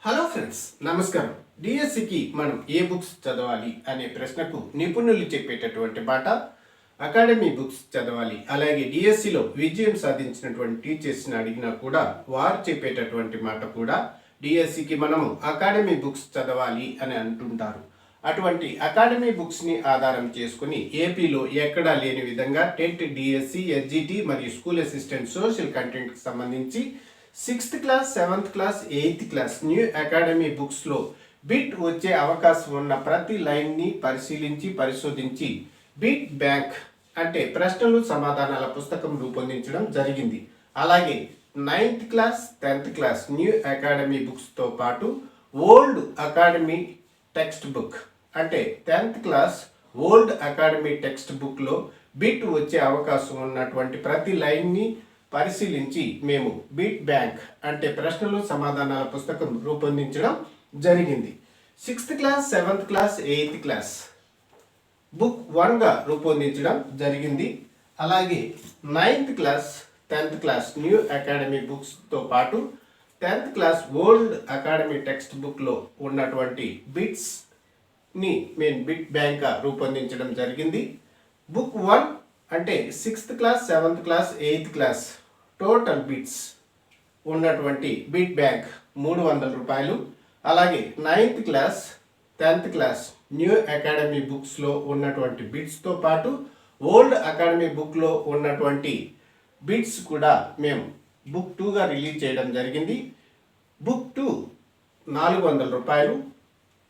Hello friends, నమస్కారం. డిఎస్సికి మనం ఏ బుక్స్ చదవాలి అనే ప్రశ్నకు నిపుణులు చెప్పేటటువంటి మాట అకాడమీ బుక్స్ చదవాలి. అలాగే డిఎస్సిలో విజయం సాధించినటువంటి టీచర్స్ని అడిగినా కూడా వారు చెప్పేటటువంటి మాట కూడా డిఎస్సికి మనము అకాడమీ బుక్స్ చదవాలి అని అంటుంటారు. అటువంటి అకాడమీ బుక్స్ని ఆధారం చేసుకుని ఏపీలో ఎక్కడా లేని విధంగా టెట్, డిఎస్సి, ఎస్జిటి మరియు స్కూల్ అసిస్టెంట్ సోషల్ కంటెంట్కి సంబంధించి 6th class, 7th class, 8th class new academy బుక్స్లో బిట్ వచ్చే అవకాశం ఉన్న ప్రతి లైన్ని పరిశోధించి బిట్ బ్యాంక్ అంటే ప్రశ్నలు సమాధానాల పుస్తకం రూపొందించడం జరిగింది. అలాగే 9th class, 10th class new academy బుక్స్తో పాటు ఓల్డ్ అకాడమీ టెక్స్ట్ బుక్ అంటే 10th class old academy text బుక్లో బిట్ వచ్చే అవకాశం ఉన్నటువంటి ప్రతి లైన్ని పరిశీలించి మేము బిట్ బ్యాంక్ అంటే ప్రశ్నలు సమాధానాల పుస్తకం రూపొందించడం జరిగింది. 6th class, 7th class, 8th class book 1గా రూపొందించడం జరిగింది. అలాగే 9th class, 10th class new academy బుక్స్తో పాటు 10th class old academy text బుక్లో ఉన్నటువంటి బిట్స్ని మేము బిట్ బ్యాంక్గా రూపొందించడం జరిగింది. బుక్ 1 అంటే 6th class, 7th class, 8th class total bits ఉన్నటువంటి బిట్ బ్యాంక్ 300 రూపాయలు. అలాగే 9th class, 10th class new academy బుక్స్లో ఉన్నటువంటి బిట్స్తో పాటు ఓల్డ్ అకాడమీ బుక్లో ఉన్నటువంటి బిట్స్ కూడా మేము బుక్ 2గా రిలీజ్ చేయడం జరిగింది. బుక్ 2 400 రూపాయలు,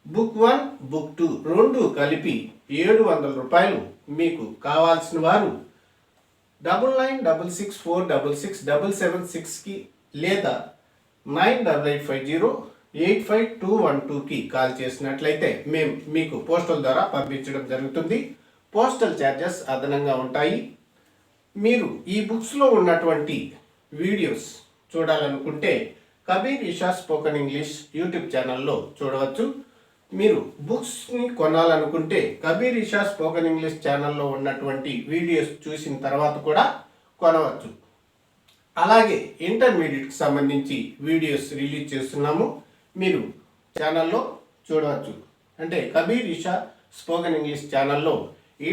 బుక్ 1, బుక్ 2 రెండు కలిపి 700 రూపాయలు. మీకు కావాల్సిన వారు 9966466776కి లేదా 9850855212కి కాల్ చేసినట్లయితే మేము మీకు పోస్టల్ ద్వారా పంపించడం జరుగుతుంది. పోస్టల్ ఛార్జెస్ అదనంగా ఉంటాయి. మీరు ఈ బుక్స్లో ఉన్నటువంటి వీడియోస్ చూడాలనుకుంటే Kabir Isha spoken English YouTube ఛానల్లో చూడవచ్చు. మీరు బుక్స్ని కొనాలనుకుంటే కబీర్ ఇషా స్పోకెన్ ఇంగ్లీష్ ఛానల్లో ఉన్నటువంటి వీడియోస్ చూసిన తర్వాత కూడా కొనవచ్చు. అలాగే ఇంటర్మీడియట్కి సంబంధించి వీడియోస్ రిలీజ్ చేస్తున్నాము, మీరు ఛానల్లో చూడవచ్చు. అంటే కబీర్ ఇషా స్పోకెన్ ఇంగ్లీష్ ఛానల్లో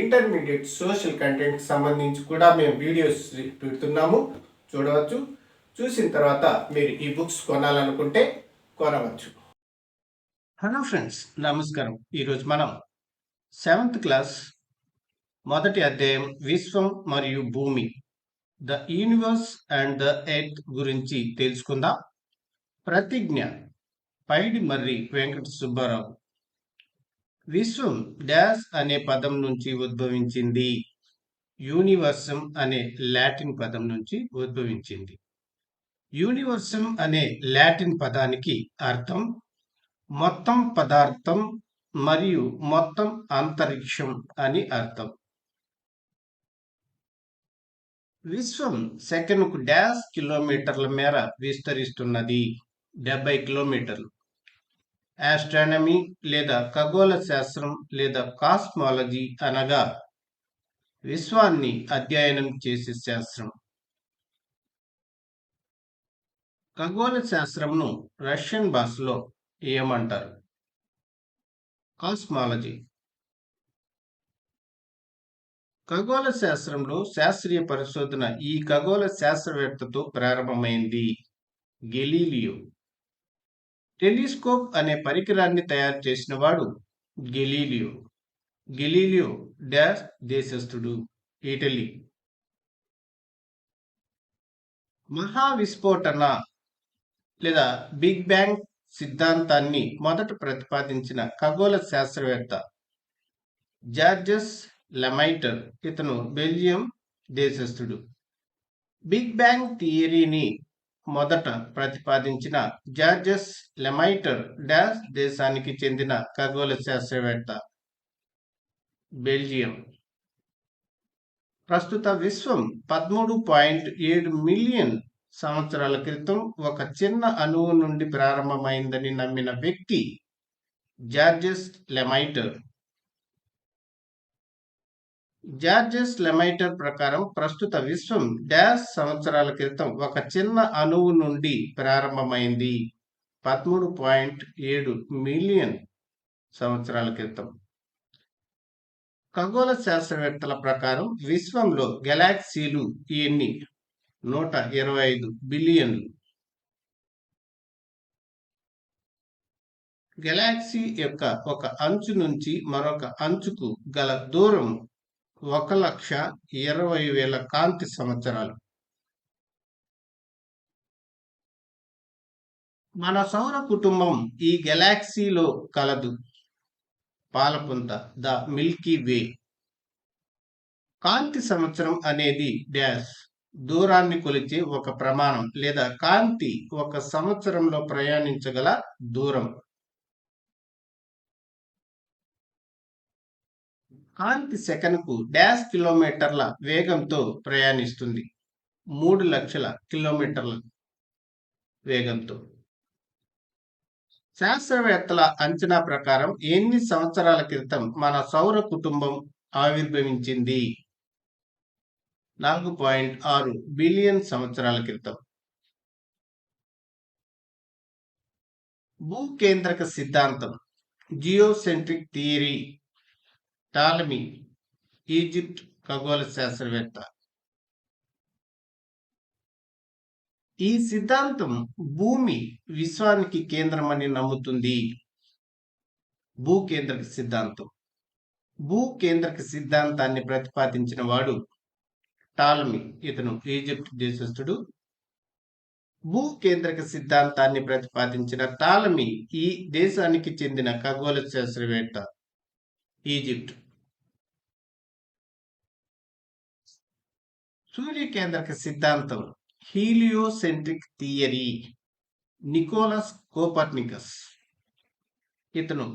ఇంటర్మీడియట్ సోషల్ కంటెంట్కి సంబంధించి కూడా మేము వీడియోస్ పెడుతున్నాము, చూడవచ్చు. చూసిన తర్వాత మీరు ఈ బుక్స్ కొనాలనుకుంటే కొనవచ్చు. హలో ఫ్రెండ్స్, నమస్కారం. ఈరోజు మనం 7th క్లాస్ మొదటి అధ్యాయం విశ్వం మరియు భూమి, the universe and the earth గురించి తెలుసుకుందాం. ప్రతిజ్ఞ పైడి మర్రి వెంకట సుబ్బారావు. విశ్వం డాష్ అనే పదం నుంచి ఉద్భవించింది. యూనివర్సం అనే లాటిన్ పదం నుంచి ఉద్భవించింది. యూనివర్సం అనే లాటిన్ పదానికి అర్థం మొత్తం పదార్థం మరియు మొత్తం అంతరిక్షం అని అర్థం. విశ్వం సెకనుకు డాష్ కిలోమీటర్ల మేర విస్తరిస్తున్నది, 70 కిలోమీటర్లు. ఆస్ట్రానమీ లేదా ఖగోళ శాస్త్రం లేదా కాస్మాలజీ అనగా విశ్వాన్ని అధ్యయనం చేసే శాస్త్రం. ఖగోళ శాస్త్రంను రష్యన్ భాషలో ఏమంటారు? కాస్మాలజీ. ఖగోళ శాస్త్రంలో శాస్త్రీయ పరిశోధన ఈ ఖగోళ శాస్త్రవేత్తతో ప్రారంభమైంది, గెలీలియో. టెలిస్కోప్ అనే పరికరాన్ని తయారు చేసిన వాడు గెలీలియో. గెలీలియో డాష్ దేశస్థుడు, ఇటలీ. మహావిస్ఫోటన లేదా బిగ్ బ్యాంగ్ సిద్ధాంతాన్ని మొదట ప్రతిపాదించిన ఖగోళ శాస్త్రవేత్త జార్జెస్ లెమైటర్. ఇతను బెల్జియం దేశస్థుడు. బిగ్ బ్యాంగ్ థియరీని మొదట ప్రతిపాదించిన జార్జెస్ లెమైటర్ డాష్ దేశానికి చెందిన ఖగోళ శాస్త్రవేత్త, బెల్జియం. ప్రస్తుత విశ్వం 13.7 మిలియన్ సంవత్సరాల క్రితం ఒక చిన్న అణువు నుండి ప్రారంభమైందని నమ్మిన వ్యక్తి జార్జెస్ లెమైటర్. జార్జెస్ లెమైటర్ ప్రకారం ప్రస్తుత విశ్వం డాష్ సంవత్సరాల క్రితం ఒక చిన్న అణువు నుండి ప్రారంభమైంది, 13.7 మిలియన్ సంవత్సరాల క్రితం. ఖగోళ శాస్త్రవేత్తల ప్రకారం విశ్వంలో గెలాక్సీలు ఎన్ని? 125 బిలియన్లు. గెలాక్సీ యొక్క ఒక అంచు నుంచి మరొక అంచుకు గల దూరం 1,20,000 కాంతి సంవత్సరాలు. మన సౌర కుటుంబం ఈ గెలాక్సీలో కలదు. పాలపుంత, ద మిల్కీ వే. కాంతి సంవత్సరం అనేది డాష్ దూరాన్ని కొలిచే ఒక ప్రమాణం లేదా కాంతి ఒక సంవత్సరంలో ప్రయాణించగల దూరం. కాంతి సెకనుకు డాష్ కిలోమీటర్ల వేగంతో ప్రయాణిస్తుంది. 3 లక్షల కిలోమీటర్ల వేగంతో. శాస్త్రవేత్తల అంచనా ప్రకారం ఎన్ని సంవత్సరాల క్రితం మన సౌర కుటుంబం ఆవిర్భవించింది? 4.6 బిలియన్ సంవత్సరాల క్రితం. భూకేంద్రక సిద్ధాంతం, జియోసెంట్రిక్ థియరీ. టాలమీ, ఈజిప్ట్ ఖగోళ శాస్త్రవేత్త. ఈ సిద్ధాంతం భూమి విశ్వానికి కేంద్రమని నమ్ముతుంది. భూకేంద్రక సిద్ధాంతం. భూకేంద్రక సిద్ధాంతాన్ని ప్రతిపాదించిన వాడు టాలమీ. ఇతను ఈజిప్ట్ దేశస్థుడు. భూకేంద్రక సిద్ధాంతాన్ని ప్రతిపాదించిన టాలమీ ఈ దేశానికి చెందిన ఖగోళ శాస్త్రవేత్త. ఈజిప్ట్. సూర్యకేంద్రక సిద్ధాంతం, హీలియోసెంట్రిక్ థియరీ. Nicolaus Copernicus. ఇతను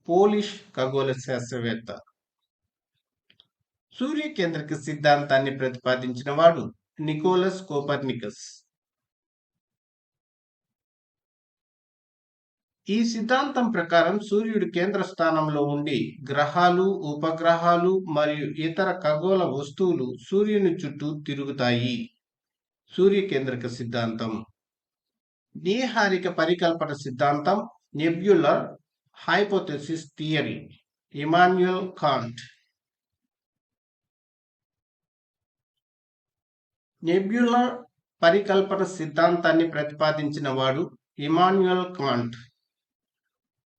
పోలిష్ ఖగోళ శాస్త్రవేత్త. సూర్యకేంద్రక సిద్ధాంతాన్ని ప్రతిపాదించిన వాడు నికోలస్ కోపర్నికస్. ఈ సిద్ధాంతం ప్రకారం సూర్యుడు కేంద్ర స్థానంలో ఉండి గ్రహాలు, ఉపగ్రహాలు మరియు ఇతర ఖగోళ వస్తువులు సూర్యుని చుట్టూ తిరుగుతాయి. సూర్యకేంద్రక సిద్ధాంతం. నీహారిక పరికల్పన సిద్ధాంతం, nebular hypothesis theory. Immanuel Kant. Nebular పరికల్పన సిద్ధాంతాన్ని ప్రతిపాదించిన వాడు ఇమాన్యుయల్ కాంట్.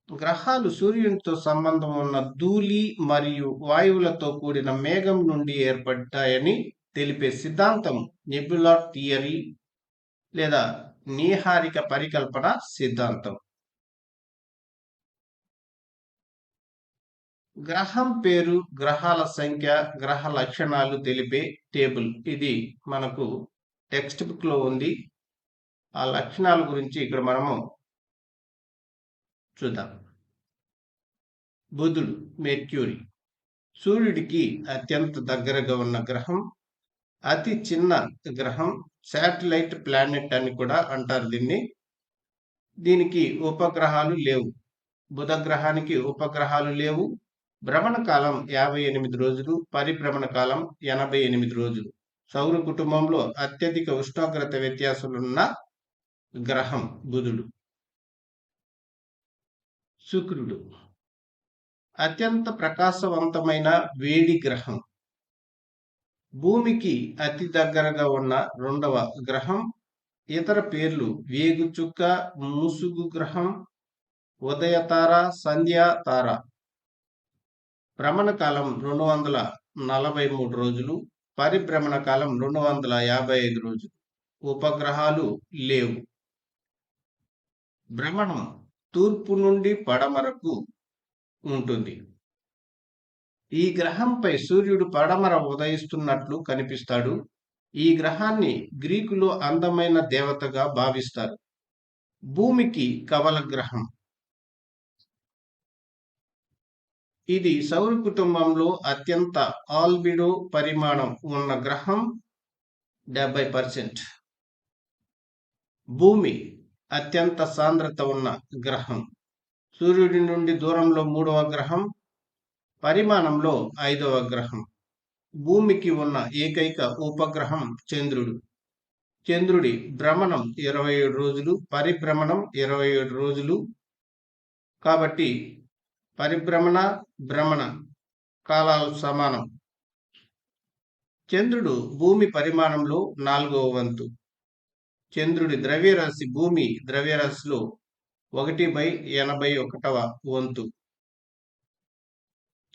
గ్రహాలు సూర్యునితో సంబంధం ఉన్న ధూళి మరియు వాయువులతో కూడిన మేఘం నుండి ఏర్పడ్డాయని తెలిపే సిద్ధాంతం నెబ్యులర్ థియరీ లేదా నీహారిక పరికల్పన సిద్ధాంతం. గ్రహం పేరు, గ్రహాల సంఖ్య, గ్రహ లక్షణాలు తెలిపే టేబుల్. ఇది మనకు టెక్స్ట్ బుక్ లో ఉంది. ఆ లక్షణాల గురించి ఇక్కడ మనము చూద్దాం. బుధుడు, మెర్క్యూరీ. సూర్యుడికి అత్యంత దగ్గరగా ఉన్న గ్రహం, అతి చిన్న గ్రహం, శాటిలైట్ ప్లానెట్ అని కూడా అంటారు దీన్ని. దీనికి ఉపగ్రహాలు లేవు. బుధ గ్రహానికి ఉపగ్రహాలు లేవు. భ్రమణ కాలం 58 రోజులు, పరిభ్రమణ కాలం 88 రోజులు. సౌర కుటుంబంలో అత్యధిక ఉష్ణోగ్రత వ్యత్యాసాలున్న గ్రహం బుధుడు. శుక్రుడు అత్యంత ప్రకాశవంతమైన వేడి గ్రహం. భూమికి అతి దగ్గరగా ఉన్న రెండవ గ్రహం. ఇతర పేర్లు వేగుచుక్క, ముసుగు గ్రహం, ఉదయతార, సంధ్యాతార. భ్రమణ కాలం 243 రోజులు, పరిభ్రమణ కాలం 255 రోజులు. ఉపగ్రహాలు లేవు. భ్రమణం తూర్పు నుండి పడమరకు ఉంటుంది. ఈ గ్రహంపై సూర్యుడు పడమర ఉదయిస్తున్నట్లు కనిపిస్తాడు. ఈ గ్రహాన్ని గ్రీకులో అందమైన దేవతగా భావిస్తారు. భూమికి కవల గ్రహం. ఇది సౌర కుటుంబంలో అత్యంత ఆల్బిడో పరిమాణం ఉన్న గ్రహం, 70%. భూమి అత్యంత సాంద్రత ఉన్న గ్రహం. సూర్యుడి నుండి దూరంలో 3వ గ్రహం, పరిమాణంలో 5వ గ్రహం. భూమికి ఉన్న ఏకైక ఉపగ్రహం చంద్రుడు. చంద్రుడి భ్రమణం 27 రోజులు, పరిభ్రమణం 27 రోజులు. కాబట్టి పరిభ్రమణ, భ్రమణ కాలాలు సమానం. చంద్రుడు భూమి పరిమాణంలో 4వ వంతు. చంద్రుడి ద్రవ్యరాశి భూమి ద్రవ్యరాశిలో 1/81వ వంతు.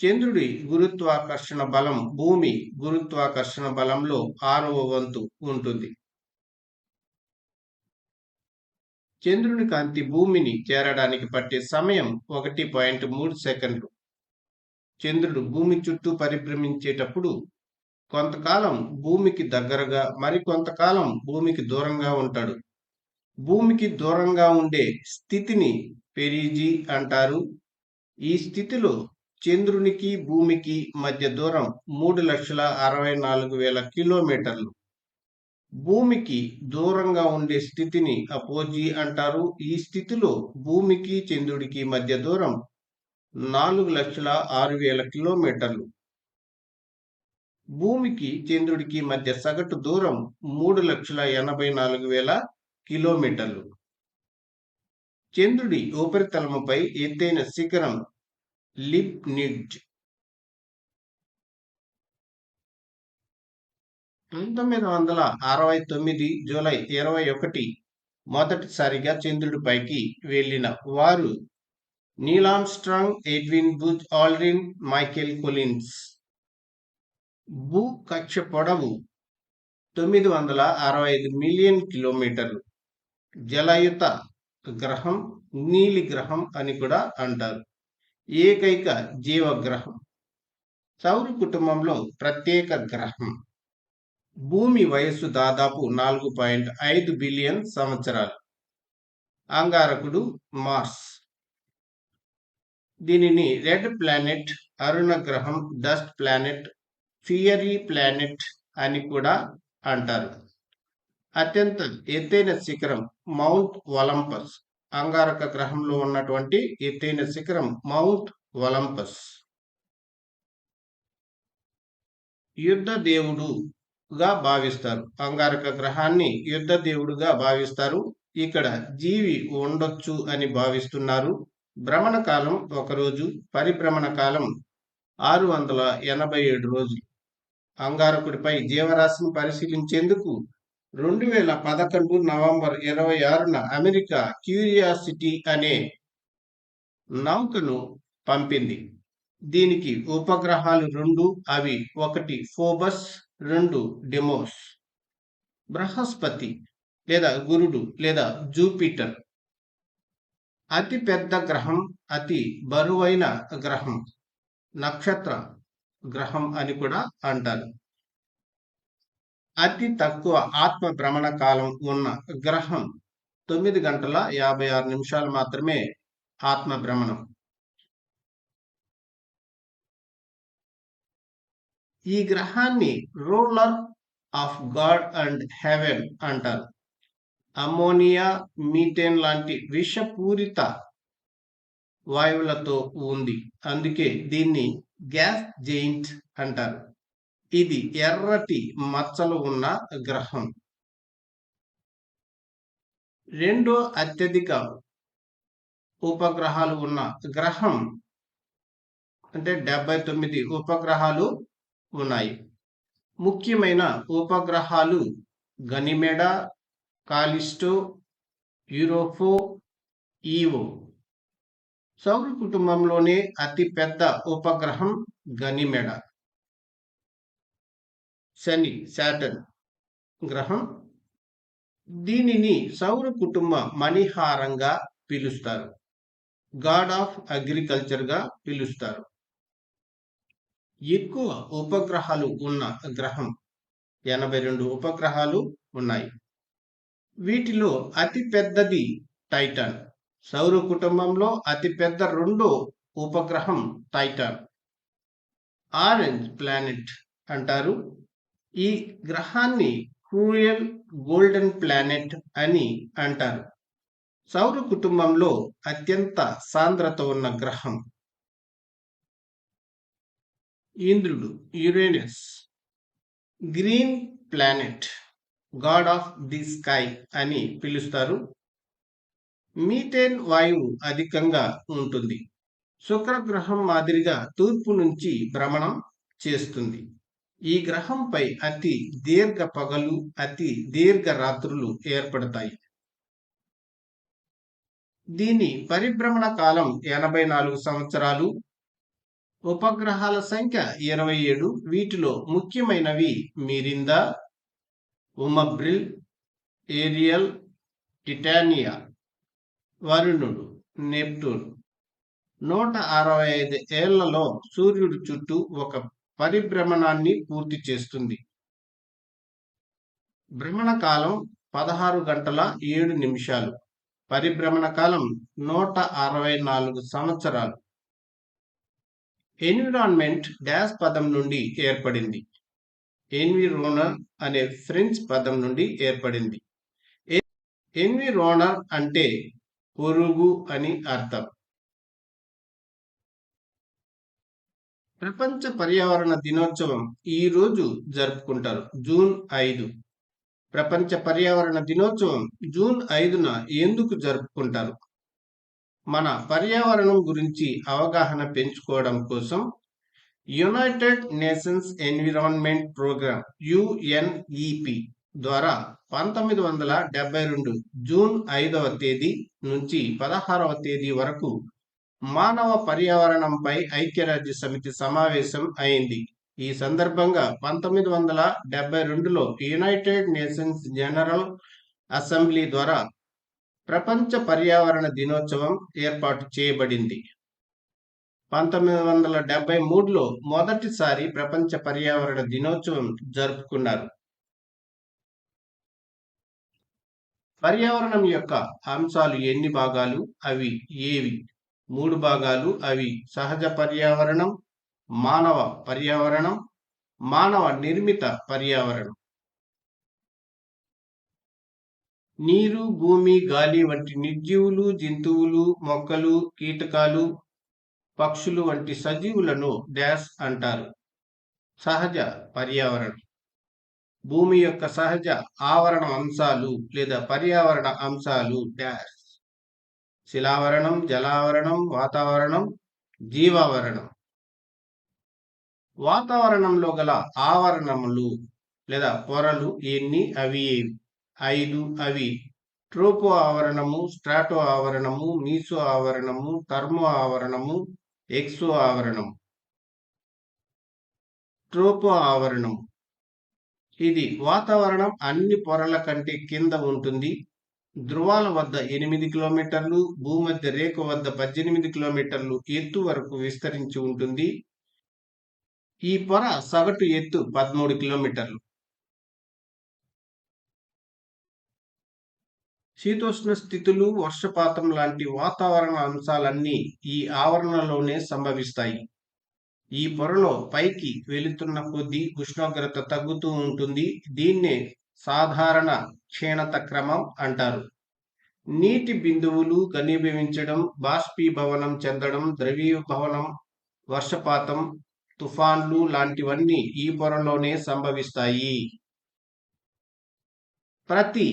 చంద్రుడి గురుత్వాకర్షణ బలం భూమి గురుత్వాకర్షణ బలంలో 6వ వంతు ఉంటుంది. చంద్రుని కాంతి భూమిని చేరడానికి పట్టే సమయం 1.3 సెకండ్లు. చంద్రుడు భూమి చుట్టూ పరిభ్రమించేటప్పుడు కొంతకాలం భూమికి దగ్గరగా, మరికొంతకాలం భూమికి దూరంగా ఉంటాడు. భూమికి దూరంగా ఉండే స్థితిని పెరిజీ అంటారు. ఈ స్థితిలో చంద్రునికి భూమికి మధ్య దూరం 3,64,000 కిలోమీటర్లు. భూమికి దూరంగా ఉండే స్థితిని అపోజీ అంటారు. ఈ స్థితిలో భూమికి చంద్రుడికి మధ్య దూరం 4,06,000 కిలోమీటర్లు. భూమికి చంద్రుడికి మధ్య సగటు దూరం 3,84,000 కిలోమీటర్లు. చంద్రుడి ఉపరితలముపై ఎత్తైన శిఖరం లిబ్నిడ్జ్. 1969 జూలై 21 మొదటిసారిగా చంద్రుడిపైకి వెళ్లిన వారు Neil Armstrong, Edwin Buzz Aldrin, Michael Collins. భూకక్ష పొడవు 965 మిలియన్ కిలోమీటర్లు. జలయుత గ్రహం, నీలి గ్రహం అని కూడా అంటారు. ఏకైక జీవగ్రహం. సౌర కుటుంబంలో ప్రత్యేక గ్రహం. భూమి వయస్సు దాదాపు 4.5 బిలియన్ సంవత్సరాలు. అంగారకుడు మార్స్. దీనిని రెడ్ ప్లానెట్, అరుణ గ్రహం, డస్ట్ ప్లానెట్, ఫియరీ ప్లానెట్ అని కూడా అంటారు. అత్యంత ఎత్తైన శిఖరం మౌంట్ ఒలంపస్. అంగారక గ్రహంలో ఉన్నటువంటి ఎత్తైన శిఖరం మౌంట్ ఒలంపస్. యుద్ధ దేవుడుగా భావిస్తారు. అంగారక గ్రహాన్ని యుద్ధ దేవుడుగా భావిస్తారు. ఇక్కడ జీవి ఉండొచ్చు అని భావిస్తున్నారు. భ్రమణ కాలం 1 రోజు, పరిభ్రమణ కాలం 687 రోజులు. అంగారకుడిపై జీవరాశిని పరిశీలించేందుకు 2011 నవంబర్ 26న అమెరికా క్యూరియాసిటీ అనే నౌకను పంపింది. దీనికి ఉపగ్రహాలు 2. అవి 1 ఫోబస్, 2 డెమోస్. బృహస్పతి లేదా గురుడు లేదా జూపిటర్ అతి పెద్ద గ్రహం, అతి బరువైన గ్రహం, నక్షత్ర గ్రహం అని కూడా అంటారు. అతి తక్కువ ఆత్మ భ్రమణ కాలం ఉన్న గ్రహం 9 గంటల 56 నిమిషాలు మాత్రమే ఆత్మ భ్రమణం. ఈ గ్రహాన్ని ruler of god and heaven అంటారు. అమ్మోనియా, మీథేన్ లాంటి విషపూరిత వాయువులతో ఉంది. అందుకే దీన్ని గ్యాస్ జెయింట్ అంటారు. ఇది ఎర్రటి మచ్చలు ఉన్న గ్రహం. రెండో అత్యధిక ఉపగ్రహాలు ఉన్న గ్రహం అంటే 79 ఉపగ్రహాలు ఉన్నాయి. ముఖ్యమైన ఉపగ్రహాలు గనిమెడ, కాలిస్టో, యూరోఫో, ఈవో. సౌర కుటుంబంలోనే అతి పెద్ద ఉపగ్రహం గనిమెడ. శని, సాటర్న్ గ్రహం. దీనిని సౌర కుటుంబ మణిహారంగా పిలుస్తారు. గాడ్ ఆఫ్ అగ్రికల్చర్ గా పిలుస్తారు. ఎక్కువ ఉపగ్రహాలు ఉన్న గ్రహం 82 ఉపగ్రహాలు ఉన్నాయి. వీటిలో అతి పెద్దది టైటాన్. సౌర కుటుంబంలో అతిపెద్ద రెండో ఉపగ్రహం టైటాన్. ఆరెంజ్ ప్లానెట్ అంటారు. ఈ గ్రహాన్ని క్రూయల్ గోల్డెన్ ప్లానెట్ అని అంటారు. సౌర కుటుంబంలో అత్యంత సాంద్రత ఉన్న గ్రహం ఇంద్రుడు, Uranus. Green planet. God of the sky అని పిలుస్తారు. మీథేన్ వాయువు అధికంగా ఉంటుంది. శుక్రగ్రహం మాదిరిగా తూర్పు నుంచి భ్రమణం చేస్తుంది. ఈ గ్రహంపై అతి దీర్ఘ పగలు, అతి దీర్ఘ రాత్రులు ఏర్పడతాయి. దీని పరిభ్రమణ కాలం 84 సంవత్సరాలు. ఉపగ్రహాల సంఖ్య 27. వీటిలో ముఖ్యమైనవి మిరిందా, ఉమబ్రిల్, ఏరియల్, టిటానియా, వరుణుడు, నెప్టూన్. 165 ఏళ్లలో సూర్యుడు చుట్టూ ఒక పరిభ్రమణాన్ని పూర్తి చేస్తుంది. భ్రమణ కాలం 16 గంటల 7 నిమిషాలు. పరిభ్రమణ కాలం 164 సంవత్సరాలు. ఎన్విరాన్మెంట్ డాష్ పదం నుండి ఏర్పడింది. ఎన్విరోనర్ అనే ఫ్రెంచ్ పదం నుండి ఏర్పడింది. ఎన్విరోనర్ అంటే పొరుగు అని అర్థం. ప్రపంచ పర్యావరణ దినోత్సవం ఈ రోజు జరుపుకుంటారు, జూన్ 5. ప్రపంచ పర్యావరణ దినోత్సవం జూన్ 5న ఎందుకు జరుపుకుంటారు? మన పర్యావరణం గురించి అవగాహన పెంచుకోవడం కోసం United Nations Environment Programme UNEP ద్వారా 1972 జూన్ 5వ తేదీ నుంచి 16వ తేదీ వరకు మానవ పర్యావరణంపై ఐక్యరాజ్య సమితి సమావేశం అయింది. ఈ సందర్భంగా 1972లో యునైటెడ్ నేషన్స్ జనరల్ అసెంబ్లీ ద్వారా ప్రపంచ పర్యావరణ దినోత్సవం ఏర్పాటు చేయబడింది. 1973లో మొదటిసారి ప్రపంచ పర్యావరణ దినోత్సవం జరుపుకున్నారు. పర్యావరణం యొక్క అంశాలు ఎన్ని భాగాలు? అవి ఏవి? 3 భాగాలు. అవి సహజ పర్యావరణం, మానవ పర్యావరణం, మానవ నిర్మిత పర్యావరణం. నీరు, భూమి, గాలి వంటి నిర్జీవులు, జంతువులు, మొక్కలు, కీటకాలు, పక్షులు వంటి సజీవులను డాష్ అంటారు. సహజ పర్యావరణం. భూమి యొక్క సహజ ఆవరణ అంశాలు లేదా పర్యావరణ అంశాలు డాష్. శిలావరణం, జలావరణం, వాతావరణం, జీవావరణం. వాతావరణంలో గల ఆవరణములు లేదా పొరలు ఎన్ని? అవి 5. అవి ట్రోపో ఆవరణము, స్ట్రాటో ఆవరణము, మీసో ఆవరణము, థర్మో ఆవరణము, ఎక్సో ఆవరణము. ట్రోపో ఆవరణం ఇది వాతావరణం అన్ని పొరల కంటే కింద ఉంటుంది. ధృవాల వద్ద 8 కిలోమీటర్లు, భూమధ్య రేఖ వద్ద 18 కిలోమీటర్లు ఎత్తు వరకు విస్తరించి ఉంటుంది. ఈ పొర సగటు ఎత్తు 13 కిలోమీటర్లు. శీతోష్ణ స్థితులు, వర్షపాతం లాంటి వాతావరణ అంశాలన్నీ ఈ ఆవరణలోనే సంభవిస్తాయి. ఈ పొరలో పైకి వెళుతున్న కొద్దీ ఉష్ణోగ్రత తగ్గుతూ ఉంటుంది. దీన్నే సాధారణ క్షీణత క్రమం అంటారు. నీటి బిందువులు ఘనీభవించడం, బాష్పీభవనం చెందడం, ద్రవీభవనం, వర్షపాతం, తుఫాన్లు లాంటివన్నీ ఈ పొరలోనే సంభవిస్తాయి. ప్రతి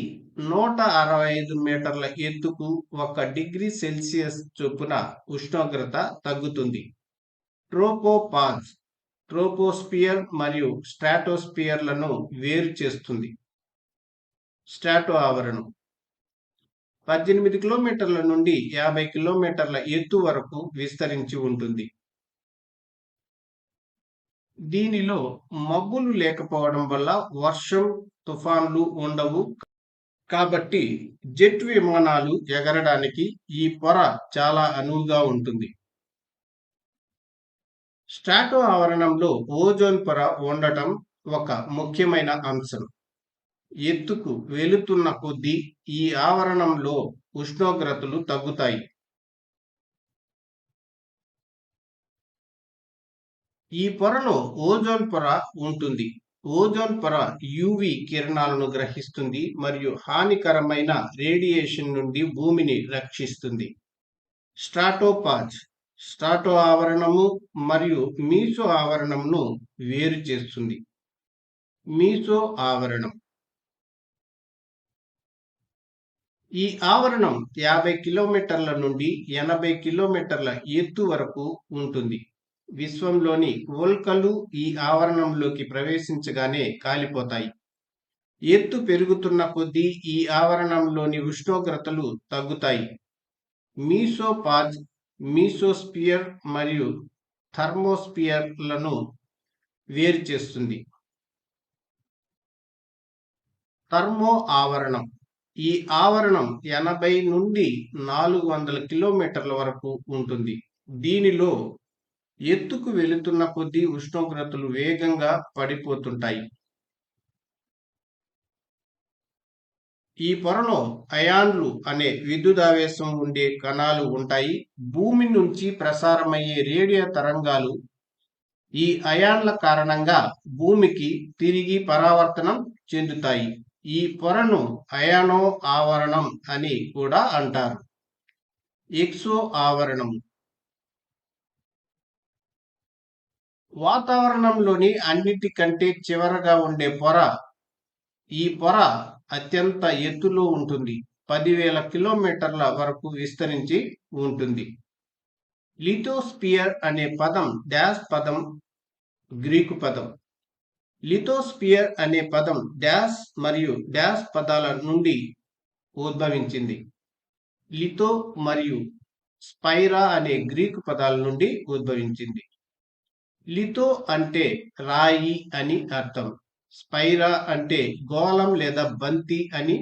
165 మీటర్ల ఎత్తుకు 1 డిగ్రీ సెల్సియస్ చొప్పున ఉష్ణోగ్రత తగ్గుతుంది. ట్రోపోపాజ్ ట్రోపోస్పియర్ మరియు స్ట్రాటోస్పియర్లను వేరు చేస్తుంది. స్ట్రాటో ఆవరణం 18 కిలోమీటర్ల నుండి 50 కిలోమీటర్ల ఎత్తు వరకు విస్తరించి ఉంటుంది. దీనిలో మబ్బులు లేకపోవడం వల్ల వర్షం, తుఫాన్లు ఉండవు. కాబట్టి జెట్ విమానాలు ఎగరడానికి ఈ పొర చాలా అనువుగా ఉంటుంది. స్ట్రాటో ఆవరణంలో ఓజోన్ పొర ఉండటం ఒక ముఖ్యమైన అంశం. ఎత్తుకు వెళుతున్న కొద్దీ ఈ ఆవరణంలో ఉష్ణోగ్రతలు తగ్గుతాయి. ఈ పొరలో ఓజోన్ పొర ఉంటుంది. ఓజోన్ పొర యువి కిరణాలను గ్రహిస్తుంది మరియు హానికరమైన రేడియేషన్ నుండి భూమిని రక్షిస్తుంది. స్ట్రాటోపాజ్ స్ట్రాటో ఆవరణము మరియు మీసో ఆవరణమును వేరు చేస్తుంది. మీసో ఆవరణం ఈ ఆవరణం 50 కిలోమీటర్ల నుండి 80 కిలోమీటర్ల ఎత్తు వరకు ఉంటుంది. విశ్వంలోని ఉల్కలు ఈ ఆవరణంలోకి ప్రవేశించగానే కాలిపోతాయి. ఎత్తు పెరుగుతున్న కొద్దీ ఈ ఆవరణంలోని ఉష్ణోగ్రతలు తగ్గుతాయి. మీసోపాజ్, మీసోస్పియర్ మరియు థర్మోస్పియర్లను వేరు చేస్తుంది. థర్మో ఆవరణం. ఈ ఆవరణం 80 నుండి 400 కిలోమీటర్ల వరకు ఉంటుంది. దీనిలో ఎత్తుకు వెళుతున్న కొద్దీ ఉష్ణోగ్రతలు వేగంగా పడిపోతుంటాయి. ఈ పొరలో అయాన్లు అనే విద్యుదావేశం ఉండే కణాలు ఉంటాయి. భూమి నుంచి ప్రసారమయ్యే రేడియో తరంగాలు ఈ అయాన్ల కారణంగా భూమికి తిరిగి పరావర్తనం చెందుతాయి. ఈ పొరను అయానో ఆవరణం అని కూడా అంటారు. ఎక్సో ఆవరణం. వాతావరణంలోని అన్నిటికంటే చివరగా ఉండే పొర. ఈ పొర అత్యంత ఎత్తులో ఉంటుంది. 10,000 కిలోమీటర్ల వరకు విస్తరించి ఉంటుంది. లిథోస్పియర్ అనే పదం డాష్ పదం గ్రీకు పదం. లిథోస్పియర్ అనే పదం డాష్ మరియు డాష్ పదాల నుండి ఉద్భవించింది. లిథో మరియు స్పైరా అనే గ్రీకు పదాల నుండి ఉద్భవించింది. లిథో అంటే రాయి అని అర్థం. స్పైరా అంటే గోళం లేదా బంతి అని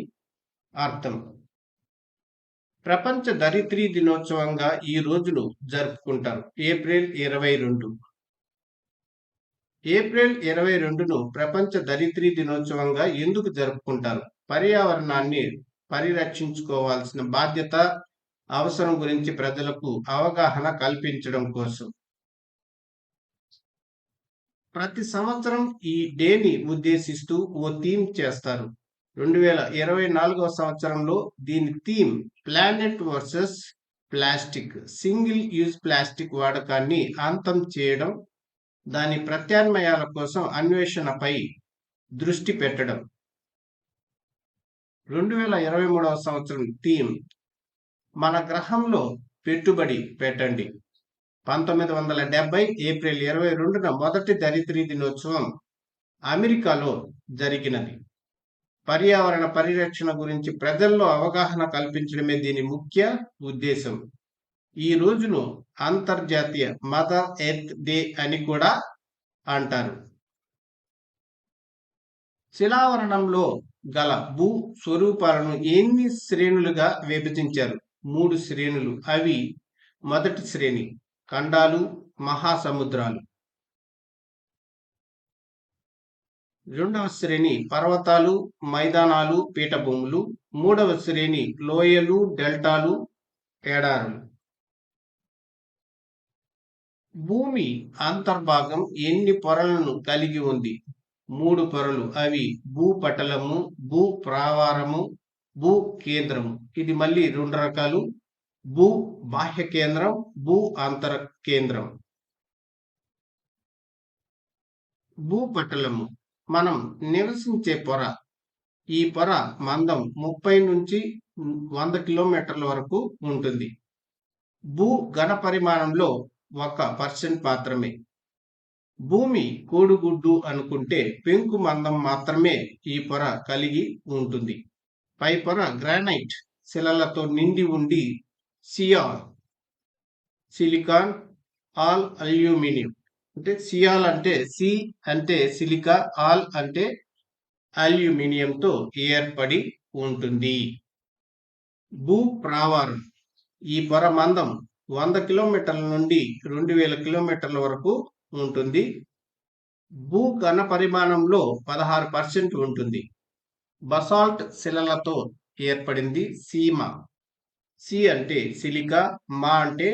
అర్థం. ప్రపంచ ధరిత్రీ దినోత్సవంగా ఈ రోజును జరుపుకుంటారు. ఏప్రిల్ 22. ఏప్రిల్ 22ను ప్రపంచ ధరిత్రీ దినోత్సవంగా ఎందుకు జరుపుకుంటారు? పర్యావరణాన్ని పరిరక్షించుకోవాల్సిన బాధ్యత, అవసరం గురించి ప్రజలకు అవగాహన కల్పించడం కోసం. ప్రతి సంవత్సరం ఈ డేని ఉద్దేశిస్తూ ఓ థీమ్ చేస్తారు. 2024వ సంవత్సరంలో దీని theme planet versus plastic. Single use plastic వాడకాన్ని అంతం చేయడం, దాని ప్రత్యామ్నాయాల కోసం అన్వేషణపై దృష్టి పెట్టడం. 2023వ సంవత్సరం థీమ్ మన గ్రహంలో పెట్టుబడి పెట్టండి. 1970 ఏప్రిల్ 22న మొదటి ధరిత్రీ దినోత్సవం అమెరికాలో జరిగినది. పర్యావరణ పరిరక్షణ గురించి ప్రజల్లో అవగాహన కల్పించడమే దీని ముఖ్య ఉద్దేశం. ఈ రోజును అంతర్జాతీయ మదర్ ఎర్త్ డే అని కూడా అంటారు. శిలావరణంలో గల భూ స్వరూపాలను ఎన్ని శ్రేణులుగా విభజించారు? 3 శ్రేణులు. అవి: మొదటి శ్రేణి ఖండాలు, మహాసముద్రాలు. రెండవ శ్రేణి పర్వతాలు, మైదానాలు, పీఠభూములు. మూడవ శ్రేణి లోయలు, డెల్టాలు, ఎడారులు. భూమి అంతర్భాగం ఎన్ని పొరలను కలిగి ఉంది? 3 పొరలు. అవి భూపటలము, భూ ప్రావారము, భూ కేంద్రము. ఇది మళ్ళీ 2 రకాలు: భూ బాహ్య కేంద్రం, భూ అంతర కేంద్రం. భూపటలము మనం నివసించే పొర. ఈ పొర మందం 30 నుంచి 100 కిలోమీటర్ల వరకు ఉంటుంది. భూ ఘన పరిమాణంలో 1% మాత్రమే. భూమి కోడిగుడ్డు అనుకుంటే పెంకు మందం మాత్రమే ఈ పొర కలిగి ఉంటుంది. పై పొర గ్రానైట్ శిలలతో నిండి ఉండి సియాల్, సిలికాన్, ఆల్ అల్యూమినియం. అంటే సియాల్ అంటే సి అంటే సిలికా, ఆల్ అంటే అల్యూమినియంతో ఏర్పడి ఉంటుంది. భూ ప్రావారం. ఈ పొర మందం 100 కిలోమీటర్ల నుండి 2000 కిలోమీటర్ల వరకు ఉంటుంది. భూ ఘన పరిమాణంలో 16% ఉంటుంది. బసాల్ట్ శిలలతో ఏర్పడింది సీమ. సి అంటే సిలికా, మా అంటే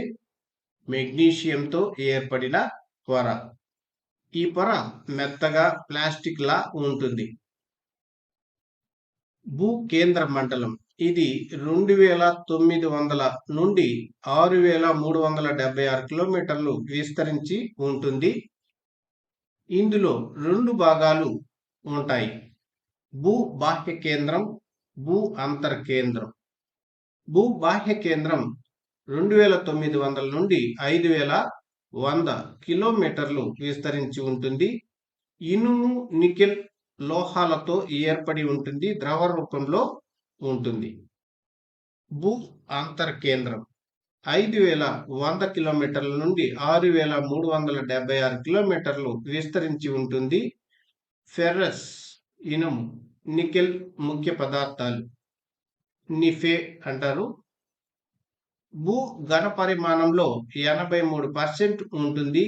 మెగ్నీషియంతో ఏర్పడిన పొర. ఈ పొర మెత్తగా ప్లాస్టిక్ లా ఉంటుంది. భూ కేంద్ర మండలం. ఇది 2900 నుండి 6376 కిలోమీటర్లు విస్తరించి ఉంటుంది. ఇందులో 2 భాగాలు ఉంటాయి: భూ బాహ్య కేంద్రం, భూ అంతర్ కేంద్రం. భూ బాహ్య కేంద్రం 2900 నుండి 5100 కిలోమీటర్లు విస్తరించి ఉంటుంది. ఇనుము నికెల్ లోహాలతో ఏర్పడి ఉంటుంది. ద్రవ రూపంలో ఉంటుంది. భూ అంతర కేంద్రం 5100 కిలోమీటర్ల నుండి 6376 కిలోమీటర్లు విస్తరించి ఉంటుంది. ఫెర్రస్ ఇనుము, నికెల్ ముఖ్య పదార్థాలు, నిఫే అంటారు. భూ ఘన పరిమాణంలో 83% ఉంటుంది.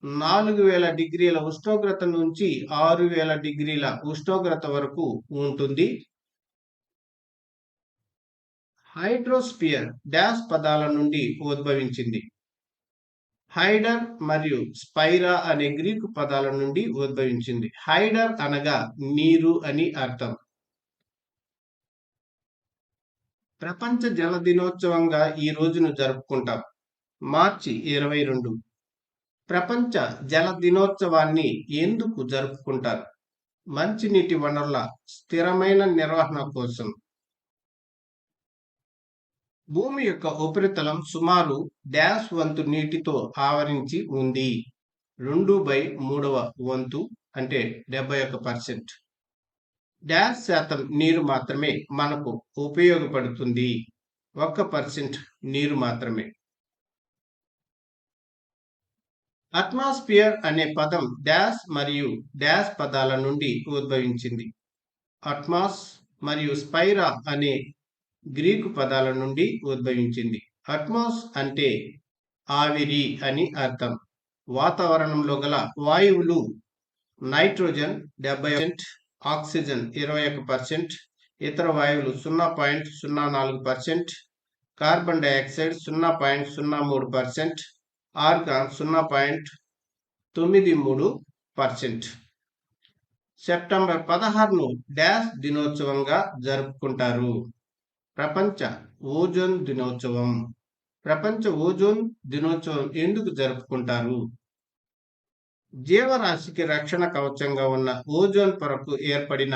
4000 డిగ్రీల ఉష్ణోగ్రత నుంచి 6000 డిగ్రీల ఉష్ణోగ్రత వరకు ఉంటుంది. హైడ్రోస్పియర్ డాష్ పదాల నుండి ఉద్భవించింది. హైడర్ మరియు స్పైరా అనే గ్రీకు పదాల నుండి ఉద్భవించింది. హైడర్ అనగా నీరు అని అర్థం. ప్రపంచ జల దినోత్సవంగా ఈ రోజును జరుపుకుంటాం. మార్చి 22. ప్రపంచ జల దినోత్సవాన్ని ఎందుకు జరుపుకుంటారు? మంచినీటి వనరుల స్థిరమైన నిర్వహణ కోసం. భూమి యొక్క ఉపరితలం సుమారు డాష్ వంతు నీటితో ఆవరించి ఉంది. 2/3 వంతు అంటే 71%. డాష్ శాతం నీరు మాత్రమే మనకు ఉపయోగపడుతుంది. 1% నీరు మాత్రమే. అట్మాస్ఫియర్ అనే పదం డాష్ మరియు డాష్ పదాల నుండి ఉద్భవించింది. అట్మాస్ మరియు స్పైరా అనే గ్రీకు పదాల నుండి ఉద్భవించింది. అట్మాస్ అంటే ఆవిరి అని అర్థం. వాతావరణంలో గల వాయువులు నైట్రోజన్ 70%, ఆక్సిజన్ 21%, ఇతర వాయువులు 0.04%, కార్బన్ డయాక్సైడ్ 0.03%, ఆర్గాన్ 0.93%. సెప్టెంబర్ 16ను డాష్ దినోత్సవంగా జరుపుకుంటారు. ప్రపంచ ఓజోన్ దినోత్సవం. ప్రపంచ ఓజోన్ దినోత్సవం ఎందుకు జరుపుకుంటారు? జీవరాశికి రక్షణ కవచంగా ఉన్న ఓజోన్ పొరకు ఏర్పడిన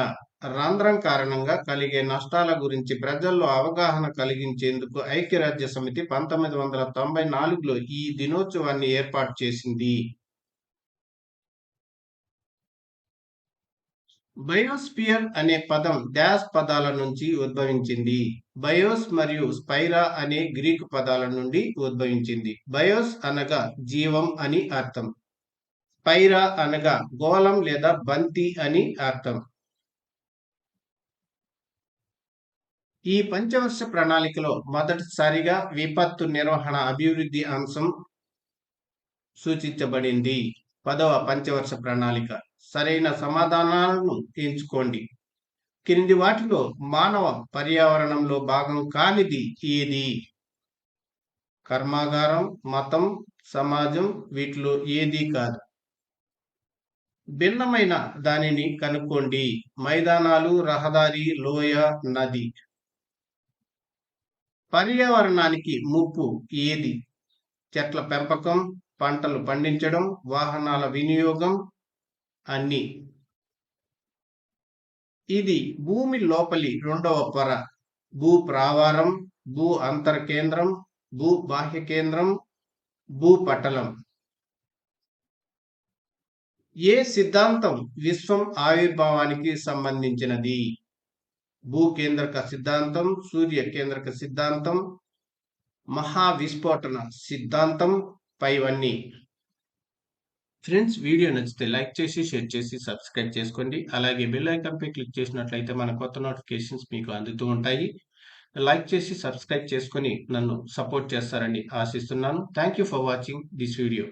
రంధ్రం కారణంగా కలిగే నష్టాల గురించి ప్రజల్లో అవగాహన కలిగించేందుకు ఐక్యరాజ్య సమితి 1994లో ఈ దినోత్సవాన్ని ఏర్పాటు చేసింది. బయోస్పియర్ అనే పదం డాష్ పదాల నుంచి ఉద్భవించింది. బయోస్ మరియు స్పైరా అనే గ్రీకు పదాల నుండి ఉద్భవించింది. బయోస్ అనగా జీవం అని అర్థం. స్పైరా అనగా గోళం లేదా బంతి అని అర్థం. ఈ పంచవర్ష ప్రణాళికలో మొదటిసారిగా విపత్తు నిర్వహణ అభివృద్ధి అంశం సూచించబడింది. 10వ పంచవర్ష ప్రణాళిక. సరైన సమాధానాలను ఎంచుకోండి. క్రింది వాటిలో మానవ పర్యావరణంలో భాగం కానిది ఏది? కర్మాగారం, మతం, సమాజం వీటిలో ఏది కాదు. భిన్నమైన దానిని కనుక్కోండి. మైదానాలు, రహదారి, లోయ, నది. పర్యావరణానికి ముప్పు ఏది? చెట్ల పెంపకం, పంటలు పండించడం, వాహనాల వినియోగం, అన్ని. ఇది భూమి లోపలి రెండవ పొర. భూ ప్రావారం, భూ అంతర కేంద్రం, భూ బాహ్య కేంద్రం, భూపటలం. ఏ సిద్ధాంతం విశ్వం ఆవిర్భావానికి సంబంధించినది? భూకేంద్రక సిద్ధాంతం, సూర్య కేంద్రక సిద్ధాంతం, మహావిస్ఫోటన సిద్ధాంతం పైవన్నీ. ఫ్రెండ్స్, వీడియో నచ్చితే లైక్ చేసి, షేర్ చేసి, సబ్స్క్రైబ్ చేసుకోండి. అలాగే బెల్ ఐకాన్ పై క్లిక్ చేసినట్లయితే మన కొత్త నోటిఫికేషన్స్ మీకు అందుతూ ఉంటాయి. లైక్ చేసి, సబ్స్క్రైబ్ చేసుకొని నన్ను సపోర్ట్ చేస్తారని ఆశిస్తున్నాను. Thank you for watching this video.